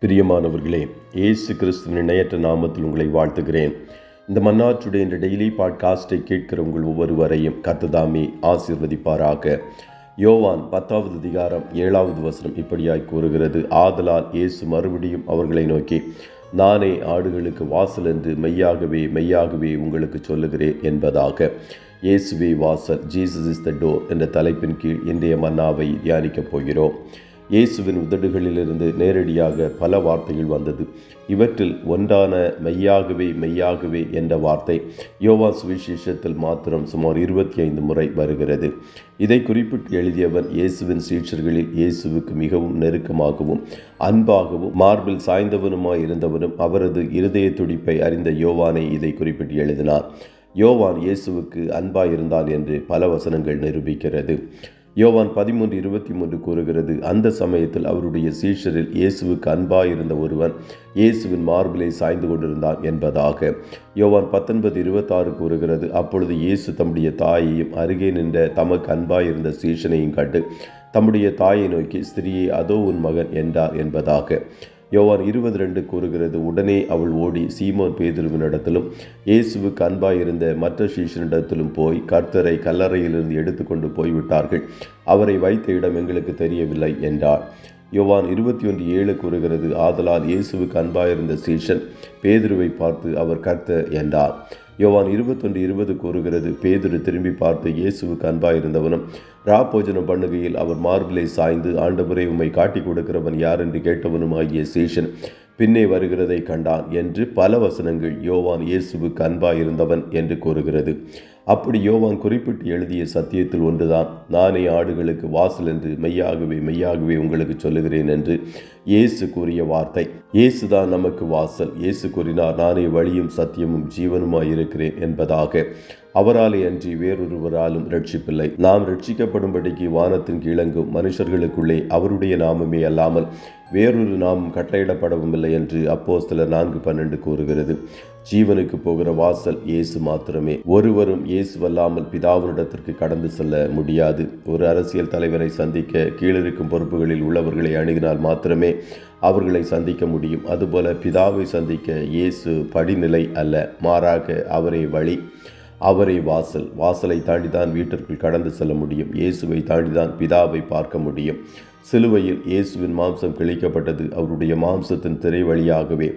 பிரியமானவர்களே, இயேசு கிறிஸ்துவின் இணையற்ற நாமத்தில் உங்களை வாழ்த்துகிறேன். இந்த மன்னாற்றுடைய இந்த டெய்லி பாட்காஸ்டை கேட்கிற உங்கள் ஒவ்வொருவரையும் கர்த்தர் ஆசீர்வதிப்பாராக. யோவான் 10வது அதிகாரம் 7வது வசனம் இப்படியாய் கூறுகிறது: ஆதலால் இயேசு மறுபடியும் அவர்களை நோக்கி, நானே ஆடுகளுக்கு வாசல் என்று மெய்யாகவே மெய்யாகவே உங்களுக்கு சொல்லுகிறேன் என்பதாக. இயேசுவே வாசல், ஜீசஸ் இஸ் த டோர் என்ற தலைப்பின் கீழ் இன்றைய மன்னாவை தியானிக்கப் போகிறோம். இயேசுவின் உதடுகளிலிருந்து நேரடியாக பல வார்த்தைகள் வந்தது. இவற்றில் ஒன்றான மெய்யாகவே மெய்யாகவே என்ற வார்த்தை யோவான் சுவிசேஷத்தில் மாத்திரம் சுமார் 25 முறை வருகிறது. இதை குறிப்பிட்டு எழுதியவர் இயேசுவின் சீஷர்களில் இயேசுவுக்கு மிகவும் நெருக்கமாகவும் அன்பாகவும் மார்பில் சாய்ந்தவனுமாய் இருந்தவனும் அவரது இருதய துடிப்பை அறிந்த யோவானை இதை குறிப்பிட்டு எழுதினார். யோவான் இயேசுவுக்கு அன்பாயிருந்தான் என்று பல வசனங்கள் நிரூபிக்கிறது. யோவான் 13:23 கூறுகிறது: அந்த சமயத்தில் அவருடைய சீஷரில் இயேசுவுக்கு அன்பாயிருந்த ஒருவன் இயேசுவின் மார்பிலை சாய்ந்து கொண்டிருந்தான் என்பதாக. யோவான் 19:26 கூறுகிறது: அப்பொழுது இயேசு தம்முடைய தாயையும் அருகே நின்ற தமக்கு அன்பாயிருந்த சீஷனையும் கண்டு தம்முடைய தாயை நோக்கி, ஸ்திரீயே, அதோ உன் மகன் என்றார் என்பதாக. யோவான் 20:2 கூறுகிறது: உடனே அவள் ஓடி சீமோன் பேதுருவினிடத்திலும் இயேசுவுக்கு அன்பாயிருந்த மற்ற சீஷனிடத்திலும் போய் கர்த்தரை கல்லறையிலிருந்து எடுத்துக்கொண்டு போய்விட்டார்கள், அவரை வைத்த இடம் எங்களுக்கு தெரியவில்லை என்றார். யோவான் 21:7 கூறுகிறது: ஆதலால் இயேசுவுக்கு அன்பாயிருந்த சீஷன் பேதுருவை பார்த்து, அவர் கர்த்தர் என்றார். யோவான் 21:20 கூறுகிறது: பேதுரு திரும்பி பார்த்து இயேசுவுக்கு அன்பாயிருந்தவனும் ராப்போஜனம் பண்ணுகையில் அவர் மார்பிலை சாய்ந்து, ஆண்டவரே, உம்மை காட்டி கொடுக்கிறவன் யார் என்று கேட்டவனுமாகிய சீஷன் பின்னே வருகிறதை கண்டான் என்று பல வசனங்கள் யோவான் இயேசுவுக்கு அன்பாயிருந்தவன் என்று கூறுகிறது. அப்படி யோவான் குறிப்பிட்டு எழுதிய சத்தியத்தில் ஒன்றுதான், நானே ஆடுகளுக்கு வாசல் என்று மெய்யாகவே மெய்யாகவே உங்களுக்கு சொல்லுகிறேன் என்று இயேசு கூறிய வார்த்தை. இயேசுதான் நமக்கு வாசல். இயேசு கூறினார், நானே வழியும் சத்தியமும் ஜீவனுமாய் இருக்கிறேன் என்பதாக. அவராலே அன்றி வேறொருவராலும் ரட்சிப்பில்லை. நாம் ரட்சிக்கப்படும்படிக்கு வானத்தின் கீழங்கும் மனுஷர்களுக்குள்ளே அவருடைய நாமமே அல்லாமல் வேறொரு நாமம் கட்டளையிடப்படவும் இல்லை என்று அப்போஸ்தலர் 4:12 கூறுகிறது. ஜீவனுக்கு போகிற வாசல் இயேசு மாத்திரமே. ஒருவரும் இயேசுவல்லாமல் பிதாவினிடத்திற்கு கடந்து செல்ல முடியாது. ஒரு அரசியல் தலைவரை சந்திக்க கீழிருக்கும் பொறுப்புகளில் உள்ளவர்களை அணுகினால் மாத்திரமே அவர்களை சந்திக்க முடியும். அதுபோல பிதாவை சந்திக்க இயேசு படிநிலை அல்ல, மாறாக அவரே வழி, அவரே வாசல். வாசலை தாண்டிதான் வீட்டிற்குள் கடந்து செல்ல முடியும். இயேசுவை தாண்டிதான் பிதாவை பார்க்க முடியும். சிலுவையில் இயேசுவின் மாம்சம் கிழிக்கப்பட்டது. அவருடைய மாம்சத்தின் திரை வழியாகவே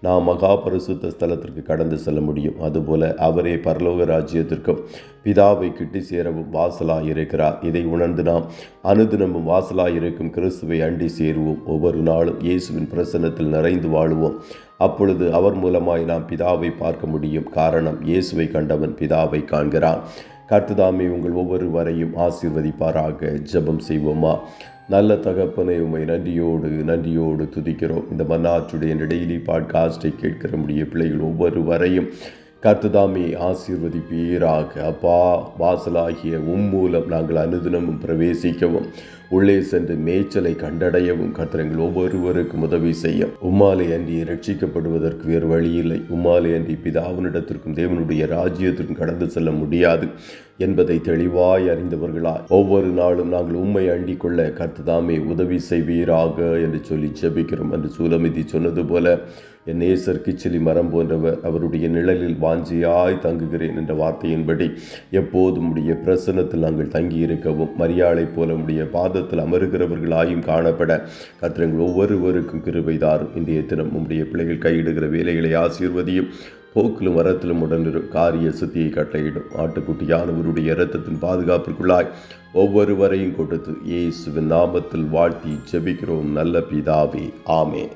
நாம் மகா பரிசுத்த ஸ்தலத்திற்கு கடந்து செல்ல முடியும். அதுபோல அவரே பரலோக ராஜ்யத்திற்கும் பிதாவை கிட்டி சேரவும் வாசலாயிருக்கிறார். இதை உணர்ந்து நாம் அனுதினமும் வாசலாயிருக்கும் கிறிஸ்துவை அண்டி சேருவோம். ஒவ்வொரு நாளும் இயேசுவின் பிரசன்னத்தில் நிறைந்து வாழுவோம். அப்பொழுது அவர் மூலமாய் நாம் பிதாவை பார்க்க முடியும். காரணம், இயேசுவை கண்டவன் பிதாவை காண்கிறான். கர்த்தர் உங்கள் ஒவ்வொருவரையும் ஆசீர்வதிப்பாராக. ஜெபம் செய்வோமா? நல்ல தகப்பனை, உம்மை நன்றியோடு துதிக்கிறோம். இந்த மன்னாற்றுடைய டெய்லி பாட்காஸ்டை கேட்கிற முடிய பிள்ளைகள் ஒவ்வொருவரையும் கர்த்தர் ஆசீர்வதிப்பீராக. அப்பா, வாசலாகிய மூலம் நாங்கள் அனுதினமும் பிரவேசிக்கவும் உள்ளே சென்று மேய்ச்சலை கண்டடையவும் கர்த்தர் ஒவ்வொருவருக்கும் உதவி செய்யும். உம்மாலே அன்றி ரட்சிக்கப்படுவதற்கு வேறு வழி இல்லை. உம்மாலே அன்றி பிதாவினிடத்திற்கும் தேவனுடைய ராஜ்யத்திற்கும் கடந்து செல்ல முடியாது என்பதை தெளிவாய் அறிந்தவர்களாய் ஒவ்வொரு நாளும் நாங்கள் உம்மை அண்டிக் கொள்ள கர்த்தர் உதவி செய்வீராக என்று சொல்லி ஜெபிக்கிறோம். என்று சூலமிதி சொன்னது போல, என் நேசர் கிச்சிலி மரம் போன்றவர், அவருடைய நிழலில் வாஞ்சியாய் தங்குகிறேன் என்ற வார்த்தையின்படி எப்போதும் உடைய பிரசன்னத்தில் நாங்கள் தங்கி இருக்கவும், மரியாளை போல உடைய பாதத்தில் அமருகிறவர்களாயும் காணப்பட கர்த்தர் ஒவ்வொருவருக்கும் கிருபை தாரும். இன்றைய தினம் உடைய பிள்ளைகள் கையிடுகிற வேலைகளை ஆசீர்வதியும். போக்கிலும் வரத்திலும் உடனிரும் காரிய சுத்தியை கட்டளையிடும். ஆட்டுக்குட்டியானவருடைய இரத்தத்தின் பாதுகாப்பிற்குள்ளாய் ஒவ்வொருவரையும் கொடுத்து இயேசுவின் நாமத்தில் வாழ்த்தி ஜெபிக்கிறோம் நல்ல பிதாவே. ஆமென்.